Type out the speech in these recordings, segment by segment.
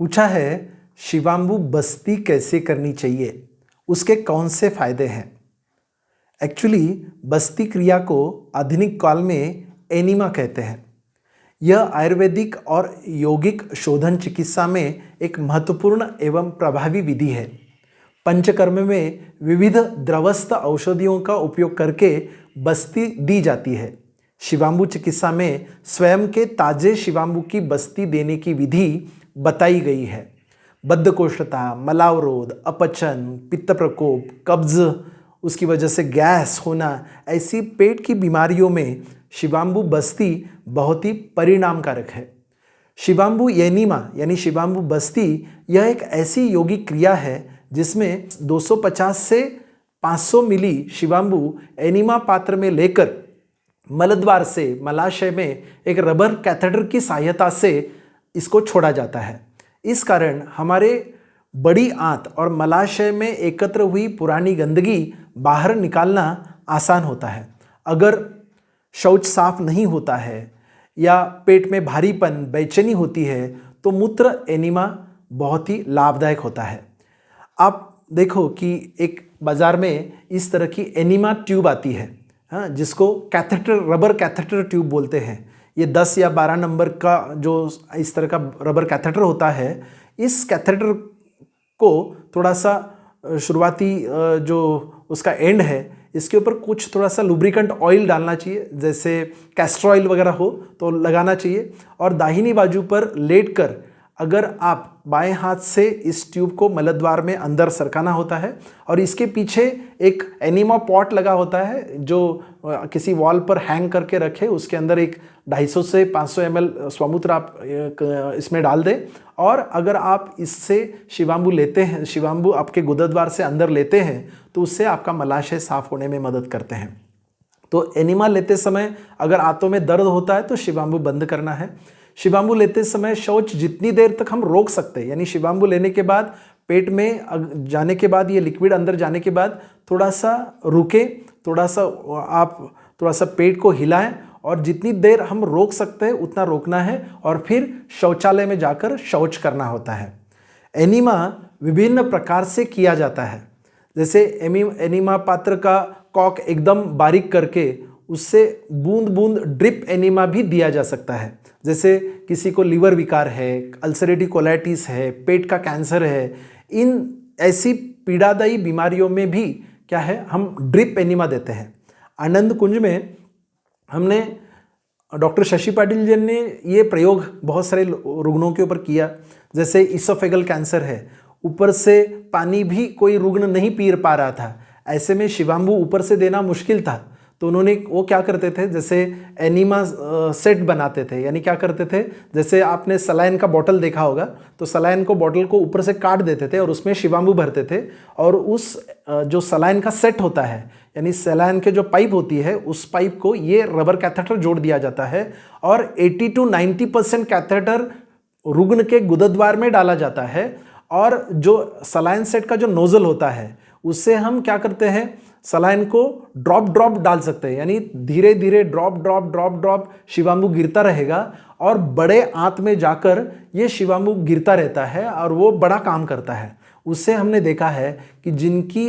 पूछा है शिवांबु बस्ती कैसे करनी चाहिए, उसके कौन से फायदे हैं। एक्चुअली बस्ती क्रिया को आधुनिक काल में एनिमा कहते हैं। यह आयुर्वेदिक और यौगिक शोधन चिकित्सा में एक महत्वपूर्ण एवं प्रभावी विधि है। पंचकर्म में विविध द्रवस्थ औषधियों का उपयोग करके बस्ती दी जाती है। शिवांबु चिकित्सा में स्वयं के ताजे शिवांबु की बस्ती देने की विधि बताई गई है। बद्धकोष्ठता, मलावरोध, अपचन, पित्त प्रकोप, कब्ज, उसकी वजह से गैस होना, ऐसी पेट की बीमारियों में शिवांबु बस्ती बहुत ही परिणामकारक है। शिवांबु एनिमा यानी शिवांबु बस्ती यह एक ऐसी यौगिक क्रिया है जिसमें 250 से 500 मिली शिवांबु एनिमा पात्र में लेकर मलद्वार से मलाशय में एक रबर कैथेटर की सहायता से इसको छोड़ा जाता है। इस कारण हमारे बड़ी आंत और मलाशय में एकत्र हुई पुरानी गंदगी बाहर निकालना आसान होता है। अगर शौच साफ नहीं होता है या पेट में भारीपन, बेचैनी होती है तो मूत्र एनिमा बहुत ही लाभदायक होता है। आप देखो कि एक बाज़ार में इस तरह की एनिमा ट्यूब आती है, हाँ, जिसको कैथेटर, रबर कैथेटर ट्यूब बोलते हैं। ये 10 या 12 नंबर का जो इस तरह का रबर कैथेटर होता है, इस कैथेटर को थोड़ा सा शुरुआती जो उसका एंड है, इसके ऊपर कुछ थोड़ा सा लुब्रिकेंट ऑयल डालना चाहिए, जैसे कैस्टर ऑयल वगैरह हो तो लगाना चाहिए। और दाहिनी बाजू पर लेटकर अगर आप बाएं हाथ से इस ट्यूब को मलद्वार में अंदर सरकाना होता है और इसके पीछे एक एनिमा पॉट लगा होता है जो किसी वॉल पर हैंग करके रखे, उसके अंदर एक 250 से 500 ml स्वमूत्र आप इसमें डाल दें। और अगर आप इससे शिवांबु लेते हैं, शिवांबु आपके गुदद्वार से अंदर लेते हैं, तो उससे आपका मलाशय साफ होने में मदद करते हैं। तो एनिमा लेते समय अगर आंतों में दर्द होता है तो शिवांबु बंद करना है। शिवांबु लेते समय शौच जितनी देर तक हम रोक सकते हैं, यानी शिवांबु लेने के बाद पेट में जाने के बाद, ये लिक्विड अंदर जाने के बाद थोड़ा सा रुके, थोड़ा सा पेट को हिलाएं और जितनी देर हम रोक सकते हैं उतना रोकना है और फिर शौचालय में जाकर शौच करना होता है। एनिमा विभिन्न प्रकार से किया जाता है। जैसे एनिमा पात्र का कॉक एकदम बारीक करके उससे बूंद बूंद ड्रिप एनिमा भी दिया जा सकता है। जैसे किसी को लीवर विकार है, अल्सरेटिव कोलाइटिस है, पेट का कैंसर है, इन ऐसी पीड़ादायी बीमारियों में भी क्या है, हम ड्रिप एनिमा देते हैं। आनंद कुंज में हमने डॉक्टर शशि पाटिल जी ने ये प्रयोग बहुत सारे रुग्णों के ऊपर किया। जैसे इसोफेगल कैंसर है, ऊपर से पानी भी कोई रुग्ण नहीं पी पा रहा था, ऐसे में शिवांबु ऊपर से देना मुश्किल था, तो उन्होंने वो क्या करते थे, जैसे एनिमा सेट बनाते थे। यानी क्या करते थे, जैसे आपने सलाइन का बॉटल देखा होगा, तो सलाइन को बॉटल को ऊपर से काट देते थे और उसमें शिवांबु भरते थे और उस जो सलाइन का सेट होता है, यानी सलाइन के जो पाइप होती है, उस पाइप को ये रबर कैथेटर जोड़ दिया जाता है और 80 to 90% कैथेटर रुग्ण के गुदद्वार में डाला जाता है। और जो सलाइन सेट का जो नोजल होता है, उससे हम क्या करते हैं, सलाइन को ड्रॉप ड्रॉप डाल सकते हैं, यानी धीरे धीरे ड्रॉप ड्रॉप ड्रॉप ड्रॉप शिवांबु गिरता रहेगा और बड़े आंत में जाकर ये शिवांबु गिरता रहता है और वो बड़ा काम करता है। उससे हमने देखा है कि जिनकी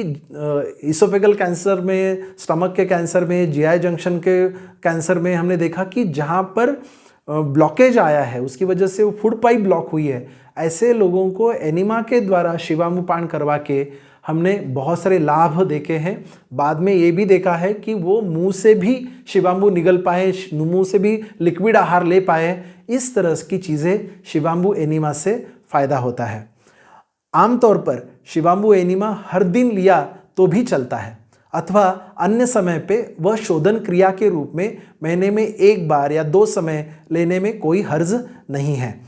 इसोफेगल कैंसर में, स्टमक के कैंसर में, जीआई जंक्शन के कैंसर में, हमने देखा कि जहाँ पर ब्लॉकेज आया है, उसकी वजह से वो फूड पाइप ब्लॉक हुई है, ऐसे लोगों को एनिमा के द्वारा शिवांबु पान करवा के हमने बहुत सारे लाभ देखे हैं। बाद में ये भी देखा है कि वो मुंह से भी शिवांबु निगल पाए, मुंह से भी लिक्विड आहार ले पाए। इस तरह की चीज़ें शिवांबु एनिमा से फ़ायदा होता है। आमतौर पर शिवांबु एनिमा हर दिन लिया तो भी चलता है, अथवा अन्य समय पे वह शोधन क्रिया के रूप में महीने में 1 बार या 2 समय लेने में कोई हर्ज नहीं है।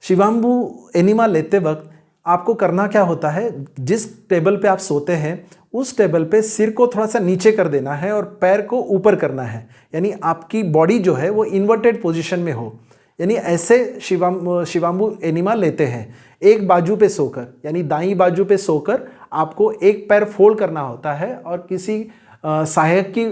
शिवांबु एनिमा लेते वक्त आपको करना क्या होता है, जिस टेबल पे आप सोते हैं उस टेबल पे सिर को थोड़ा सा नीचे कर देना है और पैर को ऊपर करना है, यानी आपकी बॉडी जो है वो इन्वर्टेड पोजीशन में हो। यानी ऐसे शिवांबु एनिमा लेते हैं। एक बाजू पे सोकर, यानी दाईं बाजू पे सोकर आपको एक पैर फोल्ड करना होता है और किसी सहायक की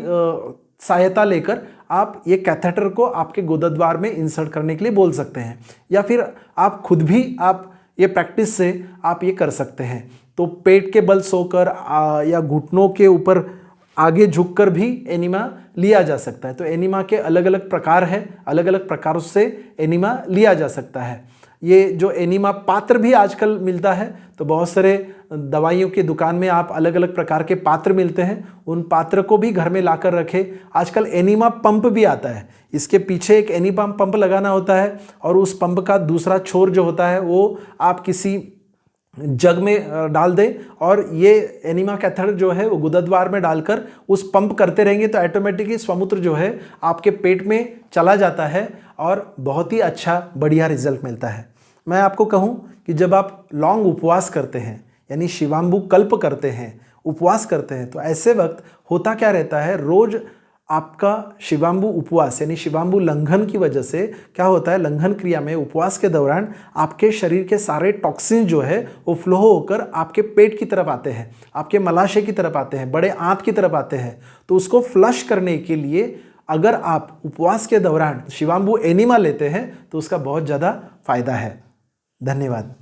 सहायता लेकर आप ये कैथेटर को आपके गुदद्वार में इंसर्ट करने के लिए बोल सकते हैं, या फिर आप खुद भी आप ये प्रैक्टिस से आप ये कर सकते हैं। तो पेट के बल सोकर या घुटनों के ऊपर आगे झुककर भी एनीमा लिया जा सकता है। तो एनीमा के अलग अलग प्रकार हैं, अलग अलग प्रकारों से एनीमा लिया जा सकता है। ये जो एनीमा पात्र भी आजकल मिलता है, तो बहुत सारे दवाइयों की दुकान में आप अलग अलग प्रकार के पात्र मिलते हैं, उन पात्र को भी घर में लाकर रखें। आजकल एनीमा पंप भी आता है, इसके पीछे एक एनीमा पंप लगाना होता है और उस पंप का दूसरा छोर जो होता है वो आप किसी जग में डाल दें और ये एनीमा कैथेटर जो है वो गुदद्वार में डालकर उस पंप करते रहेंगे तो ऑटोमेटिकली स्वमूत्र जो है आपके पेट में चला जाता है और बहुत ही अच्छा बढ़िया रिजल्ट मिलता है। मैं आपको कहूँ कि जब आप लॉन्ग उपवास करते हैं यानी शिवांबु कल्प करते हैं, उपवास करते हैं, तो ऐसे वक्त होता क्या रहता है, रोज आपका शिवांबु उपवास यानी शिवांबु लंघन की वजह से क्या होता है, लंघन क्रिया में उपवास के दौरान आपके शरीर के सारे टॉक्सिन जो है वो फ्लो होकर आपके पेट की तरफ आते हैं, आपके मलाशय की तरफ आते हैं, बड़े आंत की तरफ आते हैं। तो उसको फ्लश करने के लिए अगर आप उपवास के दौरान शिवांबु एनीमा लेते हैं तो उसका बहुत ज़्यादा फायदा है। धन्यवाद।